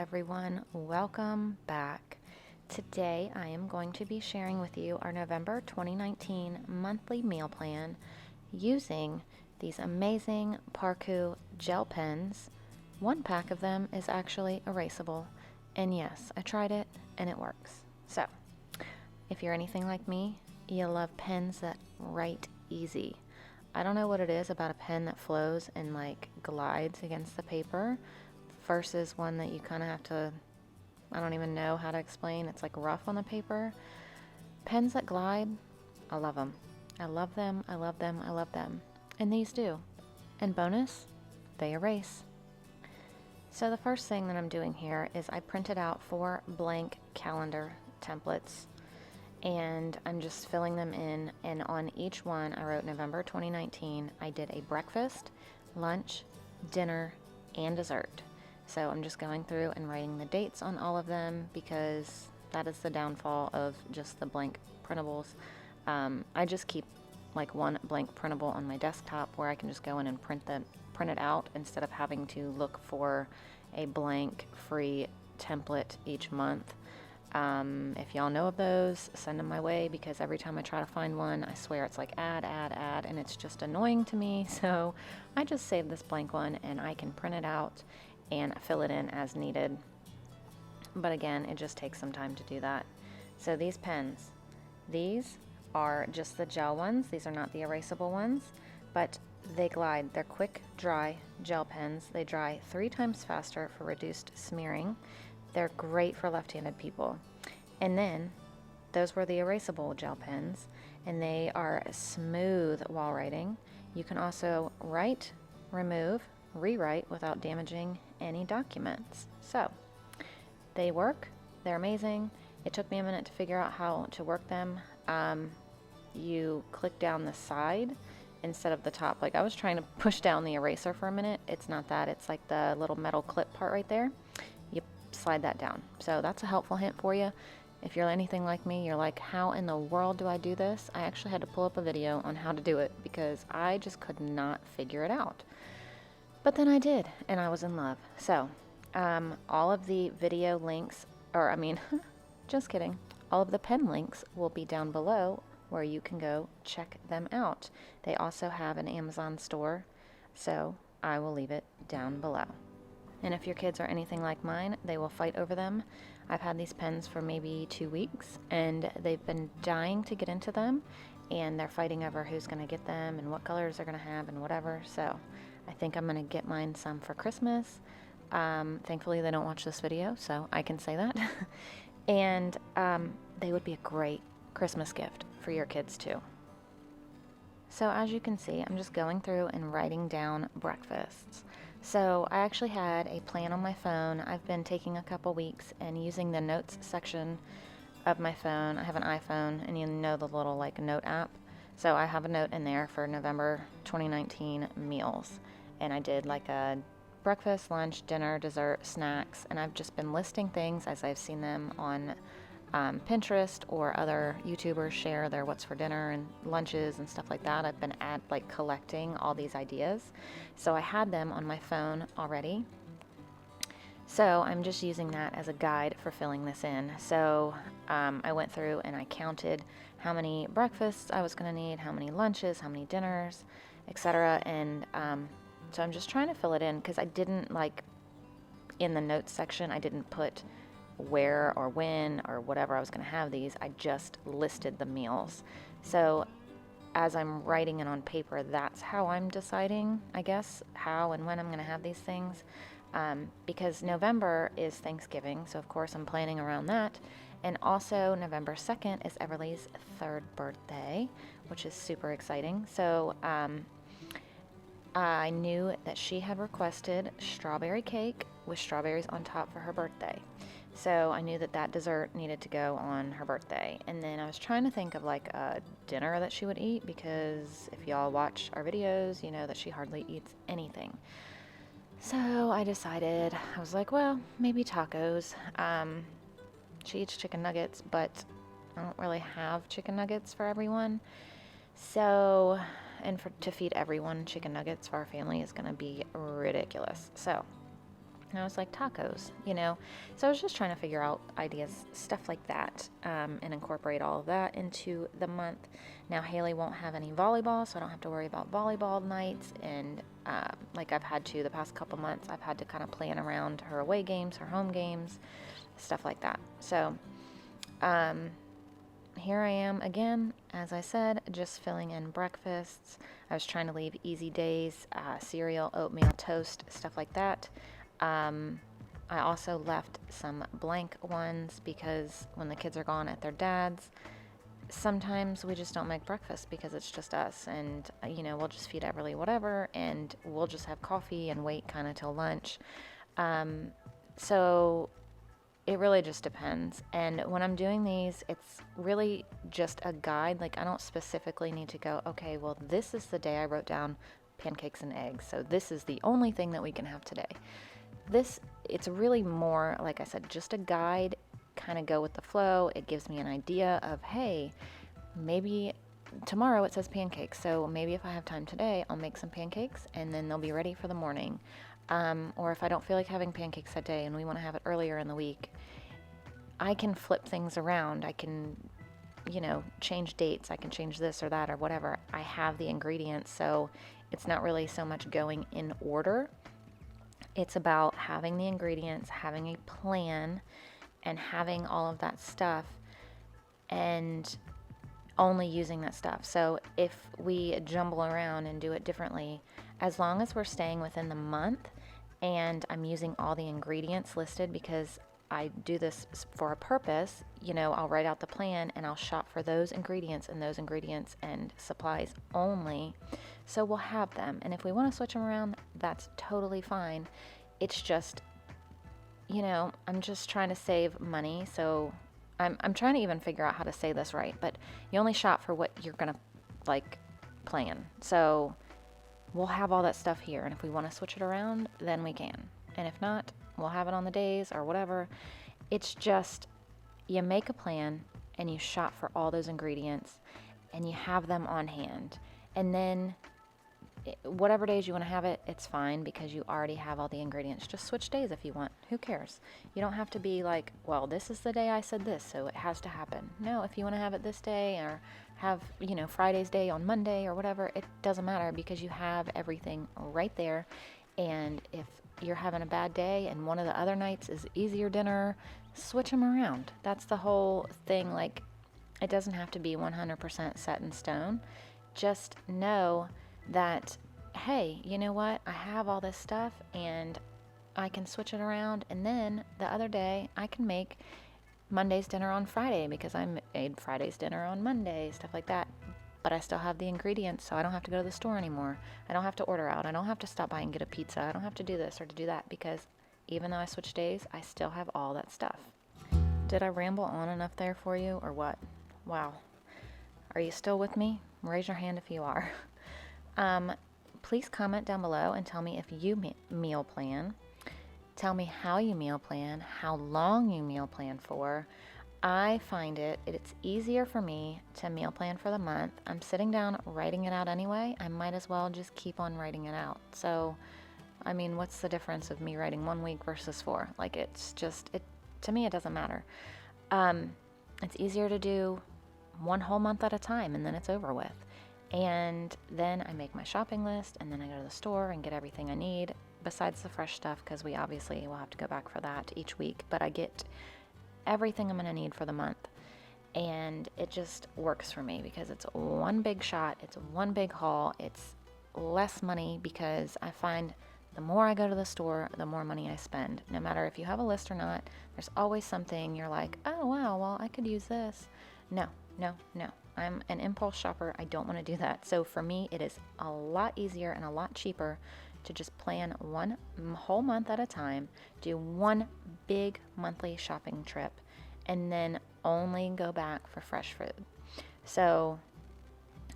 everyone, welcome back. Today I am going to be sharing with you our November 2019 monthly meal plan using these amazing Parkoo gel pens. One pack of them is actually erasable, and yes, I tried it and it works. So, if you're anything like me, you love pens that write easy. I don't know what it is about a pen that flows and like glides against the paper versus one that you kind of have to, I don't even know how to explain. It's like rough on the paper. Pens that glide, I love them. I love them, I love them, I love them. And these do. And bonus, they erase. So the first thing that I'm doing here is I printed out 4 blank calendar templates and I'm just filling them in, and on each one I wrote November 2019. I did a breakfast, lunch, dinner, and dessert. So I'm just going through and writing the dates on all of them because that is the downfall of just the blank printables. I just keep like one blank printable on my desktop where I can just go in and print it out instead of having to look for a blank free template each month. If y'all know of those, send them my way because every time I try to find one, I swear it's like add, and it's just annoying to me. So I just save this blank one and I can print it out and fill it in as needed. But again, it just takes some time to do that. So these pens, these are just the gel ones. These are not the erasable ones, but they glide. They're quick, dry gel pens. They dry 3 times faster for reduced smearing. They're great for left-handed people. And then those were the erasable gel pens, and they are smooth while writing. You can also write, remove, rewrite without damaging any documents. So they work. They're amazing. It took me a minute to figure out how to work them. You click down the side instead of the top. Like I was trying to push down the eraser for a minute. It's not that. It's like the little metal clip part right there. You slide that down. So that's a helpful hint for you. If you're anything like me, you're like, how in the world do I do this? I actually had to pull up a video on how to do it because I just could not figure it out. But then I did, and I was in love. So all of the video links, just kidding, all of the pen links will be down below where you can go check them out. They also have an Amazon store, so I will leave it down below. And if your kids are anything like mine, they will fight over them. I've had these pens for maybe 2 weeks, and they've been dying to get into them, and they're fighting over who's going to get them and what colors they're going to have and whatever. So I think I'm going to get mine some for Christmas. Thankfully, they don't watch this video, so I can say that. And they would be a great Christmas gift for your kids too. So as you can see, I'm just going through and writing down breakfasts. So I actually had a plan on my phone. I've been taking a couple weeks and using the notes section of my phone. I have an iPhone, and you know the little like note app. So I have a note in there for November 2019 meals. And I did like a breakfast, lunch, dinner, dessert, snacks, and I've just been listing things as I've seen them on Pinterest or other YouTubers share their what's for dinner and lunches and stuff like that. I've been collecting all these ideas. So I had them on my phone already. So I'm just using that as a guide for filling this in. So I went through and I counted how many breakfasts I was going to need, how many lunches, how many dinners, etc. And so I'm just trying to fill it in because I didn't in the notes section, I didn't put where or when or whatever I was going to have these. I just listed the meals. So as I'm writing it on paper, that's how I'm deciding, I guess, how and when I'm going to have these things. Because November is Thanksgiving, so of course I'm planning around that. And also November 2nd is Everly's 3rd birthday, which is super exciting. So I knew that she had requested strawberry cake with strawberries on top for her birthday. So I knew that that dessert needed to go on her birthday. And then I was trying to think of like a dinner that she would eat because if y'all watch our videos, you know that she hardly eats anything. So I decided, I was like, well, maybe tacos. She eats chicken nuggets, but I don't really have chicken nuggets for everyone. So, and to feed everyone chicken nuggets for our family is going to be ridiculous. So And I was like, tacos, you know? So I was just trying to figure out ideas, stuff like that, and incorporate all of that into the month. Now, Haley won't have any volleyball, so I don't have to worry about volleyball nights. And like I've had to the past couple months, I've had to kind of plan around her away games, her home games, stuff like that. So here I am again, as I said, just filling in breakfasts. I was trying to leave easy days, cereal, oatmeal, toast, stuff like that. I also left some blank ones because when the kids are gone at their dad's, sometimes we just don't make breakfast because it's just us, and you know, we'll just feed Everly whatever, and we'll just have coffee and wait kind of till lunch. So it really just depends. And when I'm doing these, it's really just a guide. Like, I don't specifically need to go, okay, well, this is the day I wrote down pancakes and eggs, so this is the only thing that we can have today. It's really more, like I said, just a guide, kind of go with the flow. It gives me an idea of, hey, maybe tomorrow it says pancakes, so maybe if I have time today, I'll make some pancakes and then they'll be ready for the morning. Or if I don't feel like having pancakes that day and we want to have it earlier in the week, I can flip things around. I can, you know, change dates. I can change this or that or whatever. I have the ingredients, so it's not really so much going in order. It's about having the ingredients, having a plan, and having all of that stuff, and only using that stuff. So if we jumble around and do it differently, as long as we're staying within the month and I'm using all the ingredients listed, because I do this for a purpose, you know, I'll write out the plan and I'll shop for those ingredients and supplies only. So we'll have them. And if we want to switch them around, that's totally fine. It's just, you know, I'm just trying to save money. So I'm trying to even figure out how to say this right, but you only shop for what you're going to like plan. So we'll have all that stuff here. And if we want to switch it around, then we can. And if not, we'll have it on the days or whatever. It's just, you make a plan and you shop for all those ingredients and you have them on hand. And then whatever days you want to have it, it's fine because you already have all the ingredients. Just switch days if you want. Who cares? You don't have to be like, well, this is the day I said this, so it has to happen. No, if you want to have it this day or have, you know, Friday's day on Monday or whatever, it doesn't matter because you have everything right there. And if you're having a bad day and one of the other nights is easier dinner, switch them around. That's the whole thing. Like, it doesn't have to be 100% set in stone. Just know that, hey, you know what? I have all this stuff and I can switch it around, and then the other day I can make Monday's dinner on Friday because I made Friday's dinner on Monday, stuff like that. But I still have the ingredients, so I don't have to go to the store anymore. I don't have to order out. I don't have to stop by and get a pizza. I don't have to do this or to do that because even though I switch days, I still have all that stuff. Did I ramble on enough there for you or what? Wow. Are you still with me? Raise your hand if you are. Please comment down below and tell me if you meal plan. Tell me how you meal plan, how long you meal plan for. I find it's easier for me to meal plan for the month. I'm sitting down writing it out anyway. I might as well just keep on writing it out. So, I mean, what's the difference of me writing 1 week versus 4? Like, it's just, to me, it doesn't matter. It's easier to do 1 whole month at a time and then it's over with. And then I make my shopping list and then I go to the store and get everything I need besides the fresh stuff because we obviously will have to go back for that each week. But I get everything I'm going to need for the month. And it just works for me because it's one big shot. It's one big haul. It's less money because I find the more I go to the store, the more money I spend. No matter if you have a list or not, there's always something you're like, oh, wow, well, I could use this. No. I'm an impulse shopper. I don't want to do that. So for me, it is a lot easier and a lot cheaper to just plan 1 whole month at a time, do 1 big monthly shopping trip, and then only go back for fresh food. So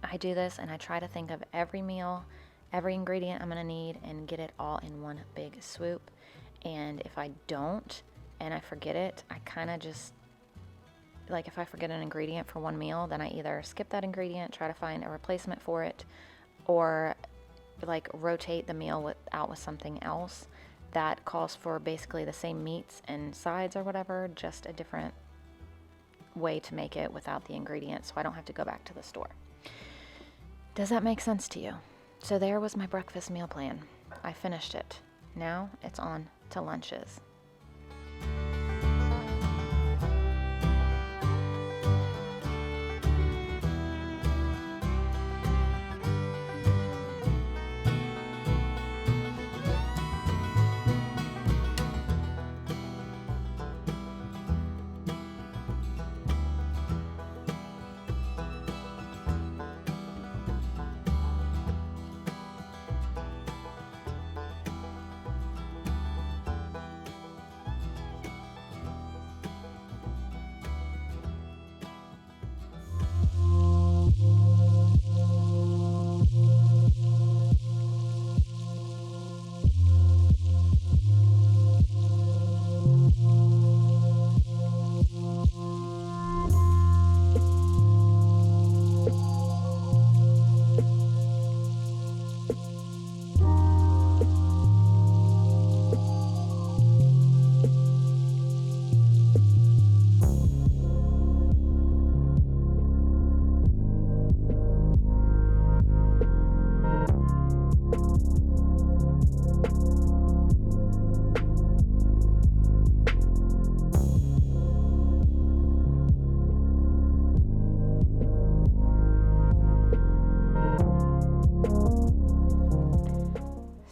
I do this and I try to think of every meal, every ingredient I'm going to need and get it all in one big swoop. And if I don't and I forget it, I kind of just, like if I forget an ingredient for one meal, then I either skip that ingredient, try to find a replacement for it, or like rotate the meal out with something else. that calls for basically the same meats and sides or whatever, just a different way to make it without the ingredients, so I don't have to go back to the store. Does that make sense to you? So there was my breakfast meal plan. I finished it. Now it's on to lunches.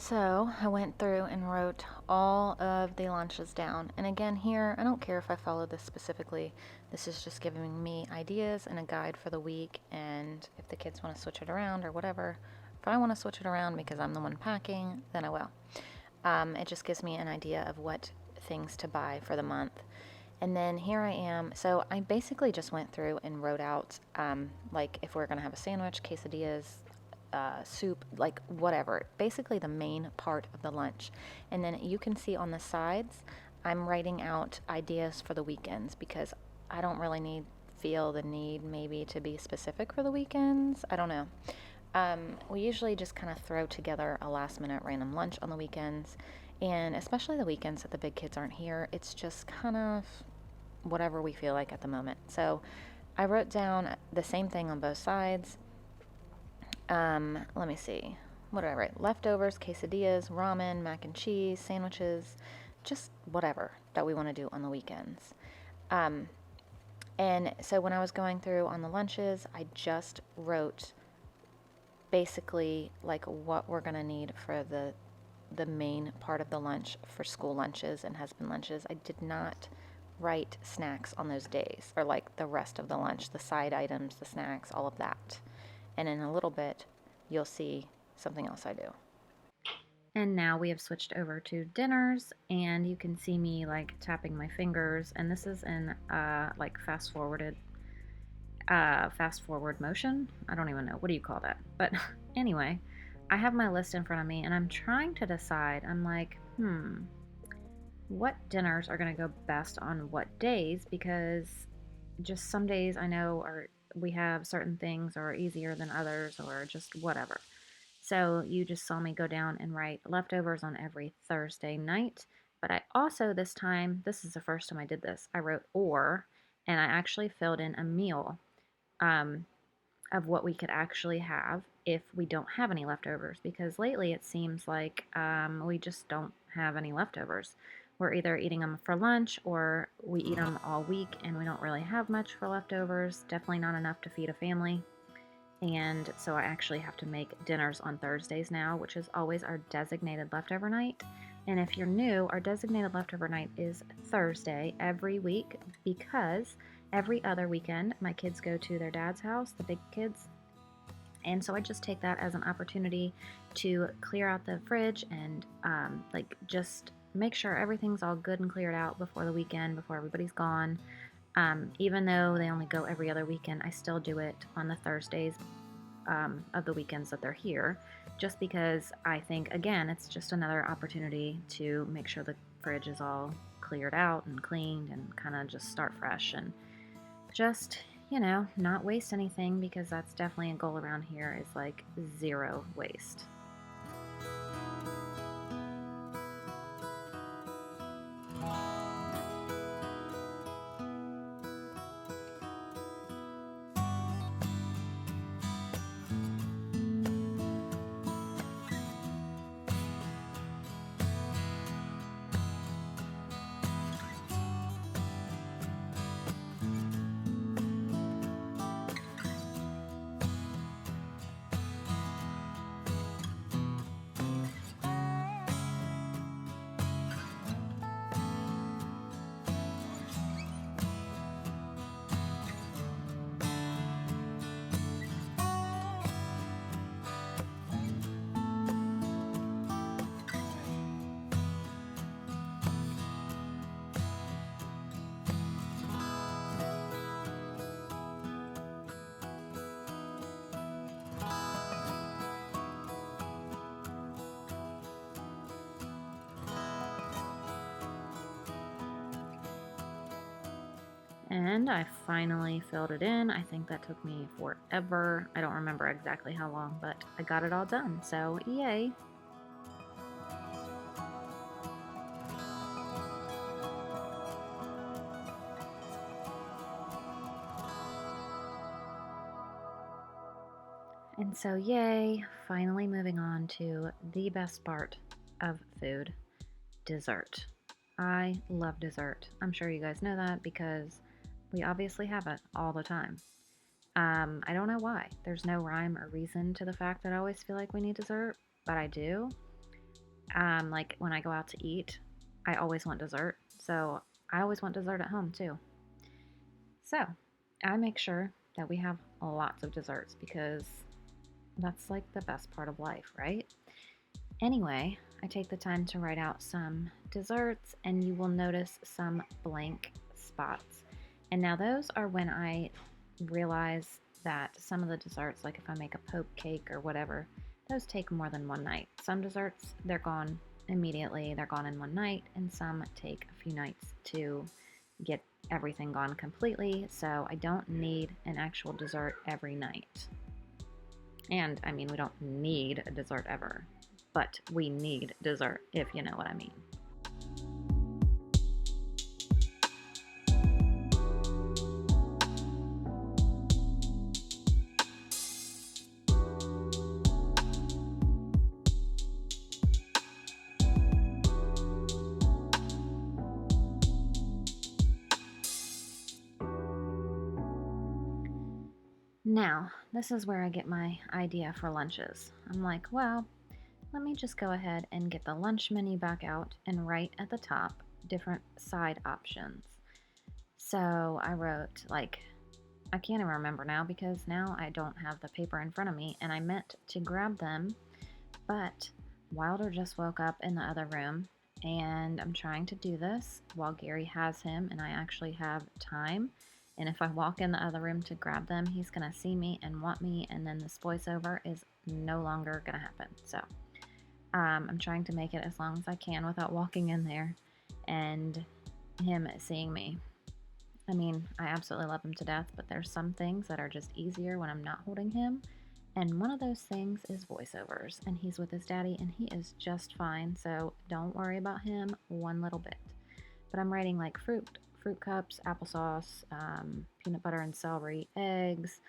So I went through and wrote all of the lunches down. And again, here, I don't care if I follow this specifically. This is just giving me ideas and a guide for the week. And if the kids want to switch it around or whatever, if I want to switch it around because I'm the one packing, then I will. It just gives me an idea of what things to buy for the month. And then here I am. So I basically just went through and wrote out, like if we're going to have a sandwich, quesadillas, soup, like whatever, basically the main part of the lunch. And then you can see on the sides, I'm writing out ideas for the weekends because I don't really feel the need maybe to be specific for the weekends. I don't know. We usually just kind of throw together a last minute random lunch on the weekends, and especially the weekends that the big kids aren't here, it's just kind of whatever we feel like at the moment. So I wrote down the same thing on both sides. Let me see. What did I write? Leftovers, quesadillas, ramen, mac and cheese, sandwiches, just whatever that we want to do on the weekends. And so when I was going through on the lunches, I just wrote basically like what we're going to need for the main part of the lunch for school lunches and husband lunches. I did not write snacks on those days, or like the rest of the lunch, the side items, the snacks, all of that. And in a little bit, you'll see something else I do. And now we have switched over to dinners, and you can see me like tapping my fingers, and this is in like fast forward motion. I don't even know, what do you call that? But anyway, I have my list in front of me, and I'm trying to decide. I'm like, what dinners are going to go best on what days, because just some days I know we have certain things or are easier than others or just whatever. So you just saw me go down and write leftovers on every Thursday night. But I also this is the first time I did this, I wrote and I actually filled in a meal of what we could actually have if we don't have any leftovers. Because lately it seems like we just don't have any leftovers. We're either eating them for lunch or we eat them all week, and we don't really have much for leftovers. Definitely not enough to feed a family. And so I actually have to make dinners on Thursdays now, which is always our designated leftover night. And if you're new, our designated leftover night is Thursday every week, because every other weekend my kids go to their dad's house, the big kids. And so I just take that as an opportunity to clear out the fridge and just make sure everything's all good and cleared out before the weekend, before everybody's gone. Even though they only go every other weekend, I still do it on the Thursdays of the weekends that they're here, just because I think, again, it's just another opportunity to make sure the fridge is all cleared out and cleaned and kind of just start fresh and just, not waste anything, because that's definitely a goal around here, is like 0 waste. And I finally filled it in. I think that took me forever. I don't remember exactly how long, but I got it all done, so yay. And so yay, finally moving on to the best part of food, dessert. I love dessert. I'm sure you guys know that because we obviously have it all the time. I don't know why. There's no rhyme or reason to the fact that I always feel like we need dessert, but I do. Like when I go out to eat, I always want dessert. So I always want dessert at home too. So I make sure that we have lots of desserts because that's like the best part of life, right? Anyway, I take the time to write out some desserts and you will notice some blank spots. And now those are when I realize that some of the desserts, like if I make a poke cake or whatever, those take more than one night. Some desserts, they're gone immediately, they're gone in one night, and some take a few nights to get everything gone completely, so I don't need an actual dessert every night. And I mean, we don't need a dessert ever, but we need dessert, if you know what I mean. Now, this is where I get my idea for lunches. I'm like, well, let me just go ahead and get the lunch menu back out and write at the top different side options. So I wrote, like, I can't even remember now because now I don't have the paper in front of me and I meant to grab them, but Wilder just woke up in the other room and I'm trying to do this while Gary has him and I actually have time. And if I walk in the other room to grab them, he's going to see me and want me, and then this voiceover is no longer going to happen. So I'm trying to make it as long as I can without walking in there and him seeing me. I mean, I absolutely love him to death, but there's some things that are just easier when I'm not holding him. And one of those things is voiceovers. And he's with his daddy and he is just fine. So don't worry about him one little bit. But I'm writing like fruit cups, applesauce, peanut butter and celery, eggs,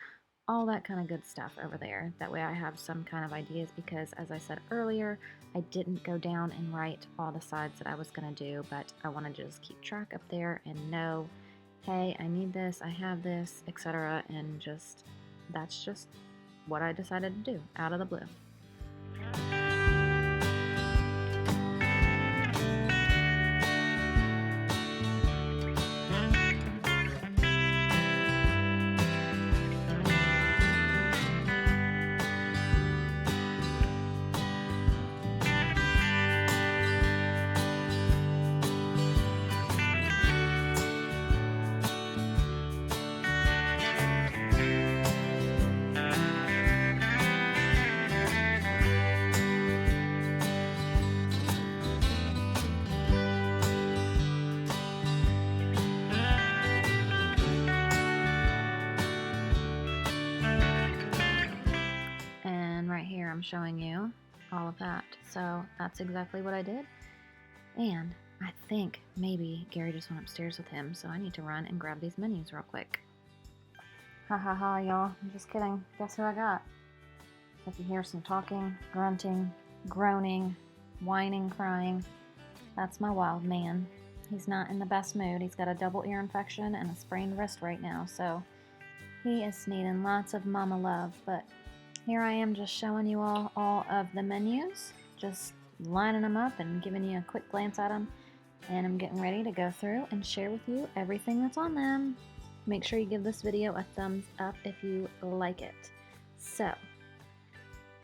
all that kind of good stuff over there. That way I have some kind of ideas because, as I said earlier, I didn't go down and write all the sides that I was going to do, but I want to just keep track up there and know, hey, I need this, I have this, etc. And just, that's just what I decided to do out of the blue. I'm showing you all of that. So that's exactly what I did. And I think maybe Gary just went upstairs with him, so I need to run and grab these menus real quick. Ha ha ha, y'all. I'm just kidding. Guess who I got? If you hear some talking, grunting, groaning, whining, crying, that's my wild man. He's not in the best mood. He's got a double ear infection and a sprained wrist right now, so he is needing lots of mama love. But here I am just showing you all of the menus, just lining them up and giving you a quick glance at them. And I'm getting ready to go through and share with you everything that's on them. Make sure you give this video a thumbs up if you like it. So,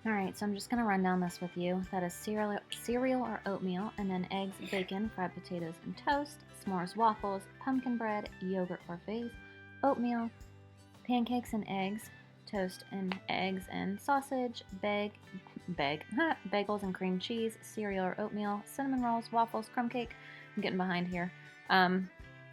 alright, so I'm just going to run down this with you. That is cereal or oatmeal, and then eggs, bacon, fried potatoes and toast, s'mores waffles, pumpkin bread, yogurt parfaits, oatmeal, pancakes and eggs, toast and eggs and sausage, bagels and cream cheese, cereal or oatmeal, cinnamon rolls, waffles, crumb cake. I'm getting behind here.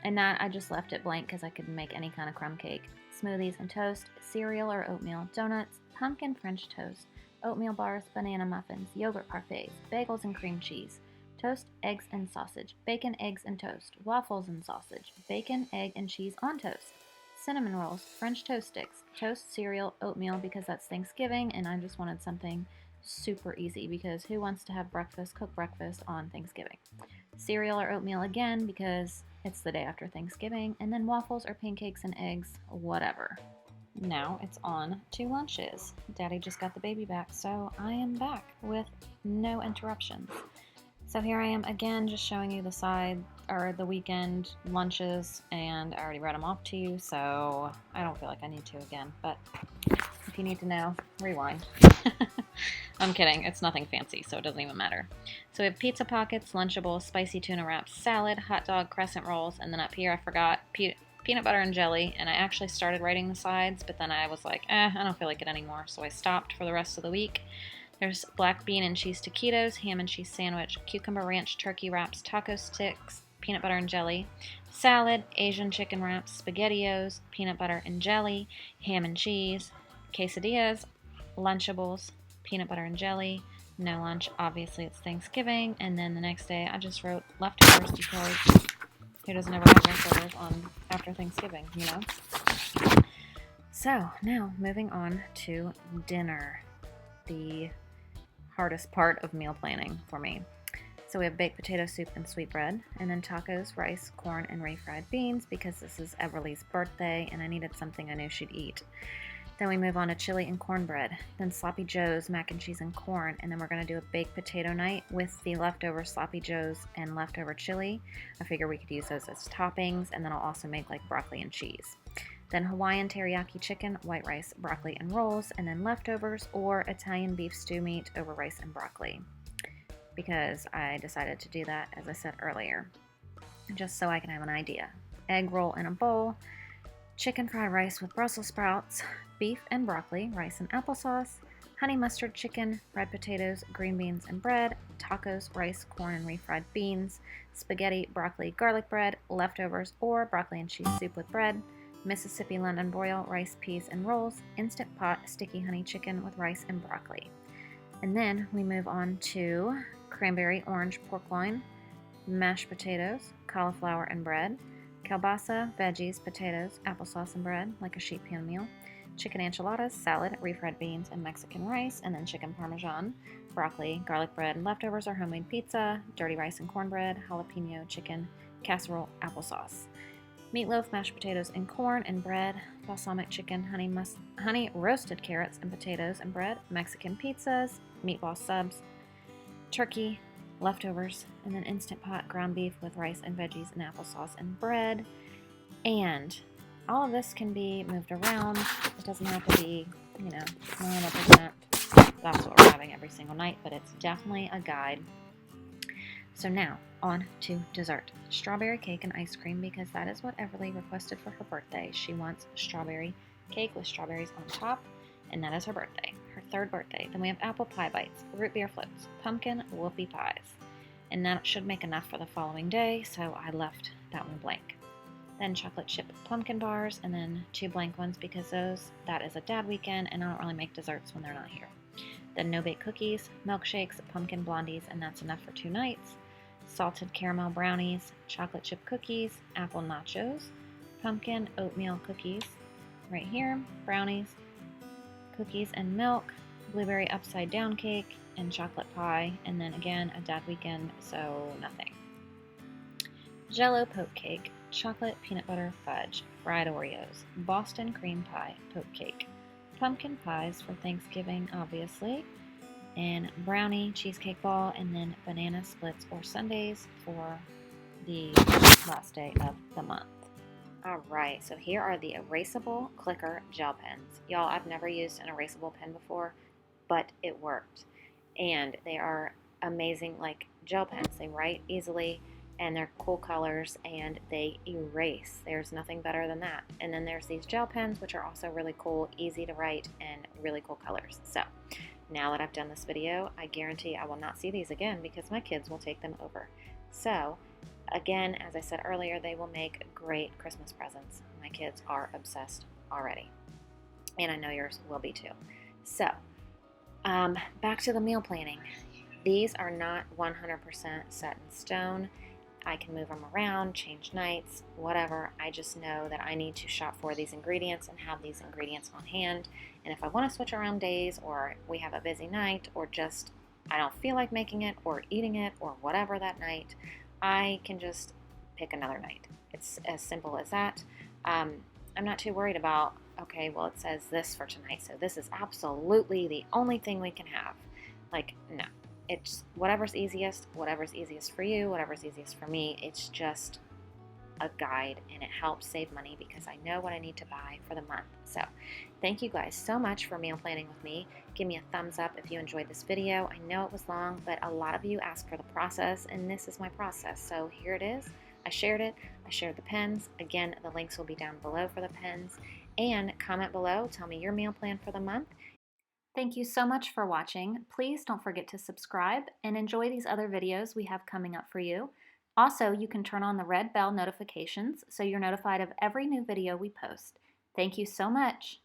And that I just left it blank because I could make any kind of crumb cake. Smoothies and toast, cereal or oatmeal, donuts, pumpkin French toast, oatmeal bars, banana muffins, yogurt parfaits, bagels and cream cheese, toast, eggs and sausage, bacon, eggs and toast, waffles and sausage, bacon, egg and cheese on toast, cinnamon rolls, French toast sticks, toast, cereal, oatmeal because that's Thanksgiving and I just wanted something super easy because who wants to have breakfast, cook breakfast on Thanksgiving? Cereal or oatmeal again because it's the day after Thanksgiving, and then waffles or pancakes and eggs, whatever. Now it's on to lunches. Daddy just got the baby back, so I am back with no interruptions. So here I am again, just showing you the the weekend lunches, and I already read them off to you, so I don't feel like I need to again, but if you need to know, rewind. I'm kidding, it's nothing fancy, so it doesn't even matter. So we have pizza pockets, Lunchables, spicy tuna wraps, salad, hot dog, crescent rolls, and then up here I forgot peanut butter and jelly, and I actually started writing the sides, but then I was like, I don't feel like it anymore, so I stopped for the rest of the week. There's black bean and cheese taquitos, ham and cheese sandwich, cucumber ranch turkey wraps, taco sticks, peanut butter and jelly, salad, Asian chicken wraps, SpaghettiOs, peanut butter and jelly, ham and cheese, quesadillas, Lunchables, peanut butter and jelly, no lunch, obviously it's Thanksgiving, and then the next day I just wrote leftovers because who doesn't ever have leftovers on after Thanksgiving, you know? So, now moving on to dinner, the hardest part of meal planning for me. So we have baked potato soup and sweetbread, and then tacos, rice, corn, and refried beans because this is Everly's birthday and I needed something I knew she'd eat. Then we move on to chili and cornbread, then sloppy joes, mac and cheese and corn, and then we're going to do a baked potato night with the leftover sloppy joes and leftover chili. I figure we could use those as toppings, and then I'll also make like broccoli and cheese. Then Hawaiian teriyaki chicken, white rice, broccoli, and rolls, and then leftovers or Italian beef stew meat over rice and broccoli because I decided to do that, as I said earlier, just so I can have an idea. Egg roll in a bowl, chicken fried rice with Brussels sprouts, beef and broccoli, rice and applesauce, honey mustard chicken, red potatoes, green beans and bread, tacos, rice, corn, and refried beans, spaghetti, broccoli, garlic bread, leftovers or broccoli and cheese soup with bread, Mississippi London broil, rice, peas, and rolls, Instant Pot sticky honey chicken with rice and broccoli. And then we move on to cranberry orange pork loin, mashed potatoes, cauliflower and bread, kielbasa, veggies, potatoes, applesauce and bread, like a sheet pan meal, chicken enchiladas, salad, refried beans, and Mexican rice, and then chicken parmesan, broccoli, garlic bread, leftovers or homemade pizza, dirty rice and cornbread, jalapeno chicken, casserole, applesauce. Meatloaf, mashed potatoes and corn and bread, balsamic chicken, honey roasted carrots and potatoes and bread, Mexican pizzas, meatball subs, turkey, leftovers, and then Instant Pot ground beef with rice and veggies and applesauce and bread. And all of this can be moved around. It doesn't have to be, 100%. That's what we're having every single night, but it's definitely a guide. So now, on to dessert. Strawberry cake and ice cream because that is what Everly requested for her birthday. She wants strawberry cake with strawberries on top, and that is her birthday, her third birthday. Then we have apple pie bites, root beer floats, pumpkin whoopie pies. And that should make enough for the following day, so I left that one blank. Then chocolate chip pumpkin bars, and then 2 blank ones because that is a dad weekend, and I don't really make desserts when they're not here. Then no-bake cookies, milkshakes, pumpkin blondies, and that's enough for 2 nights. Salted caramel brownies, chocolate chip cookies, apple nachos, pumpkin oatmeal cookies, right here, brownies, cookies and milk, blueberry upside down cake, and chocolate pie, and then again a dad weekend, so nothing. Jell-O poke cake, chocolate peanut butter fudge, fried Oreos, Boston cream pie poke cake, pumpkin pies for Thanksgiving, obviously, and brownie cheesecake ball, and then banana splits or sundaes for the last day of the month. Alright, so here are the erasable clicker gel pens. Y'all, I've never used an erasable pen before, but it worked. And they are amazing, like gel pens. They write easily, and they're cool colors, and they erase. There's nothing better than that. And then there's these gel pens, which are also really cool, easy to write, and really cool colors. So, now that I've done this video, I guarantee I will not see these again because my kids will take them over. So, Again, as I said earlier, they will make great Christmas presents. My kids are obsessed already, and I know yours will be too. So, back to the meal planning. These are not 100% set in stone. I can move them around, change nights, whatever. I just know that I need to shop for these ingredients and have these ingredients on hand. And if I want to switch around days, or we have a busy night, or just I don't feel like making it or eating it or whatever that night, I can just pick another night. It's as simple as that. I'm not too worried about, okay, well, it says this for tonight, so this is absolutely the only thing we can have. Like, no. It's whatever's easiest for you, whatever's easiest for me. It's just a guide, and it helps save money because I know what I need to buy for the month. So thank you guys so much for meal planning with me. Give me a thumbs up if you enjoyed this video. I know it was long, but a lot of you asked for the process, and this is my process. So here it is. I shared it. I shared the pens. Again, the links will be down below for the pens. And comment below. Tell me your meal plan for the month. Thank you so much for watching. Please don't forget to subscribe and enjoy these other videos we have coming up for you. Also, you can turn on the red bell notifications so you're notified of every new video we post. Thank you so much.